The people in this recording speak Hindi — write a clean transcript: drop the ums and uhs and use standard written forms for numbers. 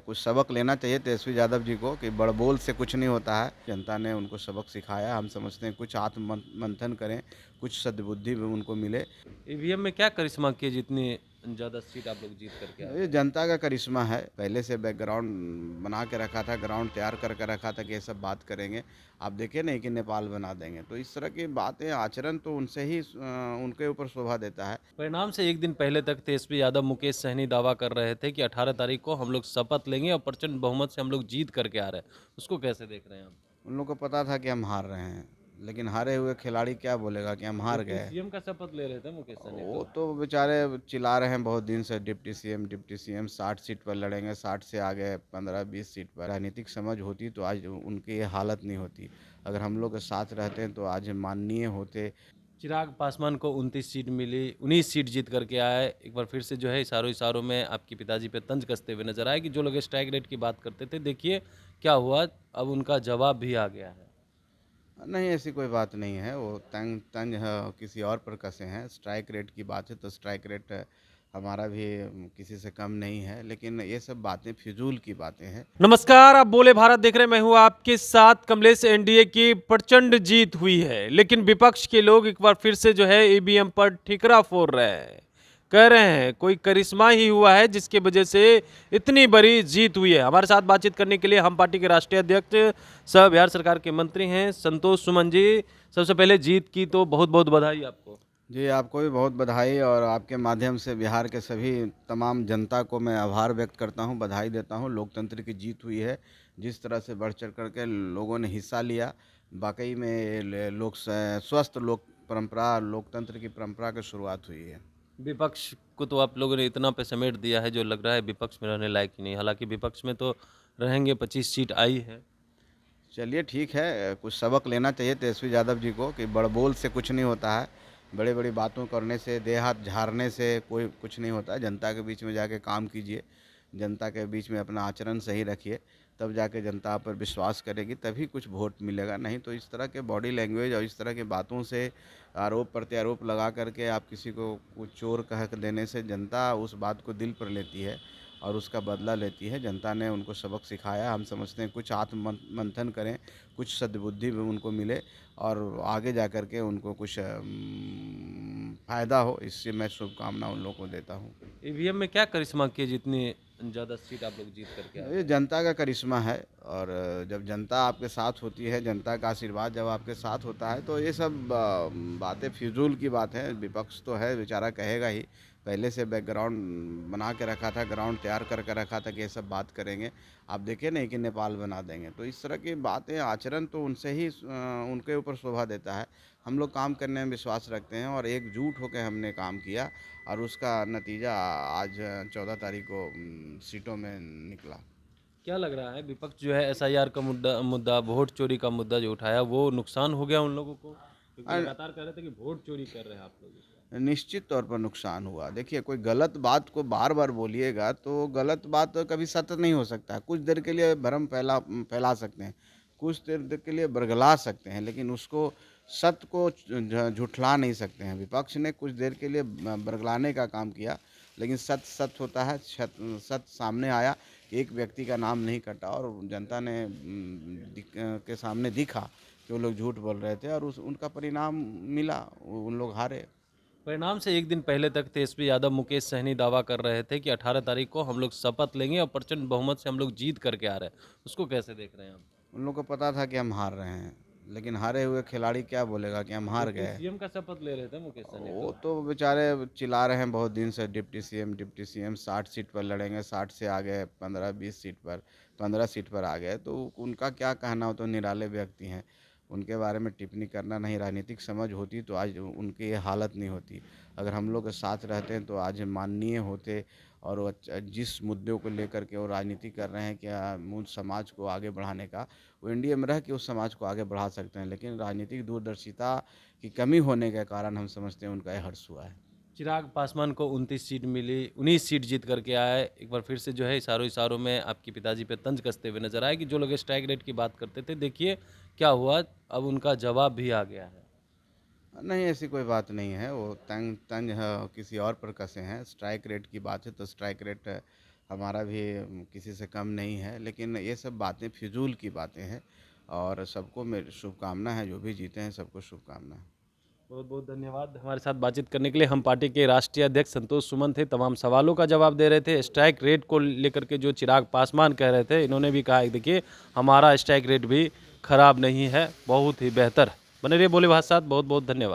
कुछ सबक लेना चाहिए तेजस्वी यादव जी को कि बड़बोल से कुछ नहीं होता है। जनता ने उनको सबक सिखाया। हम समझते हैं कुछ आत्म मंथन करें, कुछ सद्बुद्धि भी उनको मिले। ईवीएम में क्या करिश्मा किए जितनी ज़्यादा सीट आप लोग जीत करके आ ये रहे हैं? जनता का करिश्मा है। पहले से बैकग्राउंड बना के रखा था, ग्राउंड तैयार करके रखा था कि ये सब बात करेंगे। आप देखे नहीं कि नेपाल बना देंगे, तो इस तरह की बातें आचरण तो उनसे ही उनके ऊपर शोभा देता है। परिणाम से एक दिन पहले तक तेजस्वी यादव, मुकेश सहनी दावा कर रहे थे कि 18 तारीख को हम लोग शपथ लेंगे और प्रचंड बहुमत से हम लोग जीत करके आ रहे हैं। उसको कैसे देख रहे हैं आप? उन लोग को पता था कि हम हार रहे हैं, लेकिन हारे हुए खिलाड़ी क्या बोलेगा कि हम हार डिप्टी गए। सीएम का शपथ ले रहे थे मुकेश सहनी वो तो। तो बेचारे चिल्ला रहे हैं बहुत दिन से, डिप्टी सीएम 60 सीट पर लड़ेंगे, 60 से आगे 15-20 सीट पर। राजनीतिक समझ होती तो आज उनकी ये हालत नहीं होती। अगर हम लोग के साथ रहते हैं तो आज माननीय होते। चिराग पासवान को 29 सीट मिली, 19 सीट जीत करके आए। एक बार फिर से जो है इशारों इशारों में आपके पिताजी पे तंज कसते हुए नजर आए कि जो लोग स्ट्राइक रेट की बात करते थे, देखिए क्या हुआ, अब उनका जवाब भी आ गया है। नहीं, ऐसी कोई बात नहीं है। वो तंज तंज किसी और पर कसे हैं। स्ट्राइक रेट की बात है तो स्ट्राइक रेट हमारा भी किसी से कम नहीं है, लेकिन ये सब बातें फिजूल की बातें हैं। नमस्कार, आप बोले भारत देख रहे हैं। मैं हूं आपके साथ कमलेश। एनडीए की प्रचंड जीत हुई है, लेकिन विपक्ष के लोग एक बार फिर से जो है ईवीएम पर ठिकरा फोड़ रहे हैं। कह रहे हैं कोई करिश्मा ही हुआ है जिसकी वजह से इतनी बड़ी जीत हुई है। हमारे साथ बातचीत करने के लिए हम पार्टी के राष्ट्रीय अध्यक्ष सह बिहार सरकार के मंत्री हैं संतोष सुमन जी। सबसे पहले जीत की तो बहुत बहुत बधाई आपको। जी, आपको भी बहुत बधाई, और आपके माध्यम से बिहार के सभी तमाम जनता को मैं आभार व्यक्त करता हूँ, बधाई देता हूँ। लोकतंत्र की जीत हुई है। जिस तरह से बढ़ चढ़ कर के लोगों ने हिस्सा लिया, वाकई में स्वस्थ लोक परंपरा, लोकतंत्र की परंपरा की शुरुआत हुई है। विपक्ष को तो आप लोगों ने इतना पे समेट दिया है जो लग रहा है विपक्ष में रहने लायक ही नहीं। हालांकि विपक्ष में तो रहेंगे, 25 सीट आई है। चलिए ठीक है, कुछ सबक लेना चाहिए तेजस्वी यादव जी को कि बड़बोल से कुछ नहीं होता है। बड़ी बड़ी बातों करने से, देह हाथ झाड़ने से कोई कुछ नहीं होता है। जनता के बीच में जाके काम कीजिए, जनता के बीच में अपना आचरण सही रखिए, तब जाके जनता आप पर विश्वास करेगी, तभी कुछ वोट मिलेगा। नहीं तो इस तरह के बॉडी लैंग्वेज और इस तरह की बातों से, आरोप प्रत्यारोप लगा करके आप किसी को कुछ चोर कह देने से जनता उस बात को दिल पर लेती है और उसका बदला लेती है। जनता ने उनको सबक सिखाया। हम समझते हैं कुछ आत्म मंथन करें, कुछ सद्बुद्धि भी उनको मिले और आगे जा कर के उनको कुछ फ़ायदा हो। इससे मैं शुभकामना उन लोगों को देता हूँ। ईवीएम में क्या करिश्मा किए जितनी ज़्यादा सीट आप लोग जीत करके आ रहे ये हैं? जनता का करिश्मा है, और जब जनता आपके साथ होती है, जनता का आशीर्वाद जब आपके साथ होता है, तो ये सब बातें फिजूल की बात है। विपक्ष तो है बेचारा, कहेगा ही। पहले से बैकग्राउंड बना के रखा था, ग्राउंड तैयार करके रखा था कि ये सब बात करेंगे। आप देखे नहीं कि नेपाल बना देंगे, तो इस तरह की बातें आचरण तो उनसे ही उनके ऊपर शोभा देता है। हम लोग काम करने में विश्वास रखते हैं और एकजुट होकर हमने काम किया, और उसका नतीजा आज 14 तारीख को सीटों में निकला। क्या लग रहा है विपक्ष जो है एसआईआर का मुद्दा मुद्दा वोट चोरी का मुद्दा जो उठाया, वो नुकसान हो गया उन लोगों को? क्योंकि अ, लगातार कह रहे थे कि वोट चोरी कर रहे हैं आप लोग इस बार। निश्चित तौर पर नुकसान हुआ। देखिए, कोई गलत बात को बार बार बोलिएगा तो गलत बात तो कभी सत्य नहीं हो सकता। कुछ देर के लिए भ्रम फैला सकते हैं, कुछ देर के लिए बरगला सकते हैं, लेकिन उसको सत्य को झुठला नहीं सकते हैं। विपक्ष ने कुछ देर के लिए बरगलाने का काम किया, लेकिन सत्य सत्य होता है। सत्य सामने आया। एक व्यक्ति का नाम नहीं कटा, और जनता ने के सामने दिखा कि वो लोग झूठ बोल रहे थे, और उनका परिणाम मिला। उन लोग हारे। परिणाम से एक दिन पहले तक तेजस्वी यादव, मुकेश सहनी दावा कर रहे थे कि 18 तारीख को हम लोग शपथ लेंगे और प्रचंड बहुमत से हम लोग जीत करके आ रहे हैं। उसको कैसे देख रहे हैं आप? उन लोग को पता था कि हम हार रहे हैं, लेकिन हारे हुए खिलाड़ी क्या बोलेगा कि हम हार डिप्टी गए। सीएम का शपथ ले रहे थे मुकेश सहनी वो तो। तो बेचारे चिल्ला रहे हैं बहुत दिन से, डिप्टी सीएम 60 सीट पर लड़ेंगे, 60 से आगे 15-20 सीट पर, 15 सीट पर आ गए। तो उनका क्या कहना हो, तो निराले व्यक्ति हैं। उनके बारे में टिप्पणी करना नहीं। राजनीतिक समझ होती तो आज उनकी ये हालत नहीं होती। अगर हम लोग के साथ रहते हैं तो आज माननीय होते, और वो जिस मुद्दों को लेकर के वो राजनीति कर रहे हैं कि मूल समाज को आगे बढ़ाने का, वो एनडीए में रह के उस समाज को आगे बढ़ा सकते हैं, लेकिन राजनीतिक दूरदर्शिता की कमी होने के कारण हम समझते हैं उनका यह हर्ष हुआ है। चिराग पासवान को 29 सीट मिली, 19 सीट जीत करके आए। एक बार फिर से जो है इशारों इशारों में आपके पिताजी पे तंज कसते हुए नजर आए कि जो लोग स्ट्राइक रेट की बात करते थे, देखिए क्या हुआ, अब उनका जवाब भी आ गया है। नहीं, ऐसी कोई बात नहीं है। वो तंज तंज किसी और पर कसे हैं। स्ट्राइक रेट की बात है तो स्ट्राइक रेट हमारा भी किसी से कम नहीं है, लेकिन ये सब बातें फिजूल की बातें हैं। और सबको मेरी शुभकामना है, जो भी जीते हैं सबको शुभकामना है। बहुत बहुत धन्यवाद हमारे साथ बातचीत करने के लिए। हम पार्टी के राष्ट्रीय अध्यक्ष संतोष सुमन थे, तमाम सवालों का जवाब दे रहे थे। स्ट्राइक रेट को लेकर के जो चिराग पासवान कह रहे थे, इन्होंने भी कहा कि देखिए हमारा स्ट्राइक रेट भी खराब नहीं है, बहुत ही बेहतर। बने रहिए बोले भाषा, बहुत बहुत धन्यवाद।